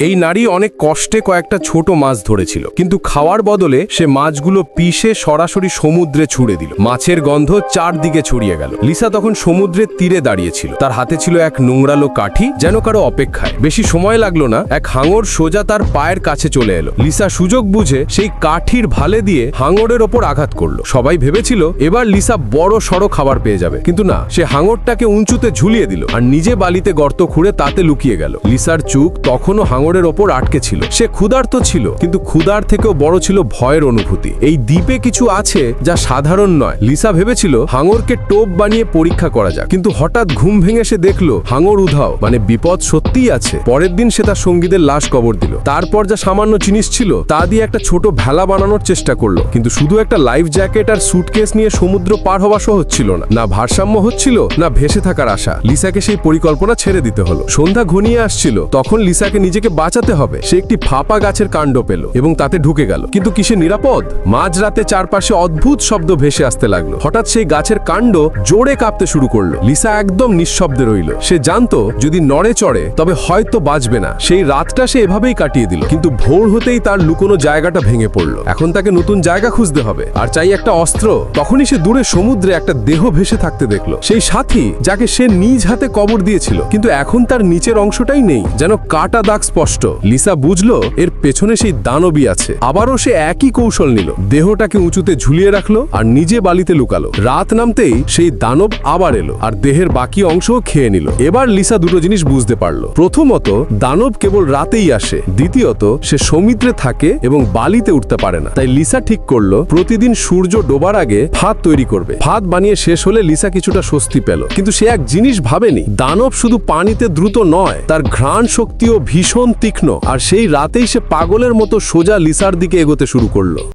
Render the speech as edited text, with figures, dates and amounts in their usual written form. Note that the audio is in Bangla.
এই নারী অনেক কষ্টে কয়েকটা ছোট মাছ ধরেছিল, কিন্তু খাওয়ার বদলে সে মাছগুলো পিষে সরাসরি সমুদ্রে ছুড়ে দিল। মাছের গন্ধ চারদিকে ছড়িয়ে গেল। লিসা তখন সমুদ্রের তীরে দাঁড়িয়েছিল। তার হাতে ছিল এক নোংরালো কাঠি, যেন কারো অপেক্ষায়। বেশি সময় লাগলো না, এক হাঙর সোজা তার পায়ের কাছে চলে এলো। লিসা সুযোগ বুঝে সেই কাঠির ভালে দিয়ে হাঙরের ওপর আঘাত করলো। সবাই ভেবেছিল এবার লিসা বড় সড়ো খাবার পেয়ে যাবে, কিন্তু না, সে হাঙরটাকে উঁচুতে ঝুলিয়ে দিল আর নিজে বালিতে গর্ত খুঁড়ে তাতে লুকিয়ে গেল। লিসার চোখ তখনও হাঙরের ওপর আটকে ছিল। সে ক্ষুধার্ত ছিল, কিন্তু ক্ষুধার থেকেও বড় ছিল ভয়ের অনুভূতি। এই দ্বীপে কিছু আছে যা সাধারণ নয়। লিসা ভেবেছিল হাঙরকে টোপ বানিয়ে পরীক্ষা করা যাক, কিন্তু হঠাৎ ঘুম ভেঙে সে দেখলো হাঙর উধাও, মানে বিপদ সত্যিই আছে। পরের দিন সে তার সঙ্গীদের লাশ কবর দিল। তারপর যা সামান্য জিনিস ছিল তা দিয়ে একটা ছোট ভেলা বানানোর চেষ্টা করলো, কিন্তু শুধু একটা লাইফ জ্যাকেট আর সুটকেস নিয়ে সমুদ্র পার হওয়া সহজ ছিল না। না ভারসাম্য হচ্ছিল, না ভেসে থাকার আশা। লিসাকে সেই পরিকল্পনা ছেড়ে দিতে হলো। সন্ধ্যা ঘনিয়ে আসছিল, তখন লিসাকে নিজেকে বাঁচাতে হবে। সে একটি ফাঁপা গাছের কাণ্ড পেল এবং তাতে ঢুকে গেল, কিন্তু কিসে নিরাপদ? মাঝরাতে চারপাশে অদ্ভুত শব্দ ভেসে আসতে লাগলো। হঠাৎ সেই গাছের কাণ্ড জোরে কাঁপতে শুরু করলো। লিসা একদম নিঃশব্দে রইল। সে জানতো যদি নড়ে চড়ে তবে হয়তো বাঁচবে না। সেই রাতটা সে এভাবেই কাটিয়ে দিল, কিন্তু ভোর হতেই তার লুকোনো জায়গাটা ভেঙে পড়লো। এখন তাকে নতুন জায়গা খুঁজতে হবে, আর চাই একটা অস্ত্র। তখনই সে দূরে সমুদ্রে একটা দেহ ভেসে থাকতে দেখলো। সেই সাথী যাকে সে নিজ হাতে কবর দিয়েছিল, কিন্তু এখন তার নিচের অংশটাই নেই, যেন কাটা দাগ স্পষ্ট। লিসা বুঝলো এর পেছনে সেই দানবী আছে। আবারও সে একই কৌশল নিল। দেহটাকে উঁচুতে ঝুলিয়ে রাখলো আর নিজে বালিতে লুকালো। রাত নামতেই সেই দানব আবার এলো আর দেহের বাকি অংশও খেয়ে নিল। এবার লিসা দুটো জিনিস বুঝতে পারলো। প্রথমত, দানব কেবল রাতেই আসে। দ্বিতীয়ত, সে সমুদ্রে থাকে এবং বালিতে উঠতে পারে না। তাই লিসা ঠিক করলো প্রতিদিন সূর্য ডোবার আগে ফাঁদ তৈরি করবে। ফাঁদ বানিয়ে শেষ হলে লিসা কিছুটা স্বস্তি পেল, কিন্তু সে এক জিনিস ভাবেনি, দানব শুধু পানিতে দ্রুত নয়, তার ঘ্রাণ শক্তিও ভীষণ তীক্ষ্ণ। আর সেই রাতেই সে পাগলের মতো সোজা লিসার দিকে এগোতে শুরু করলো।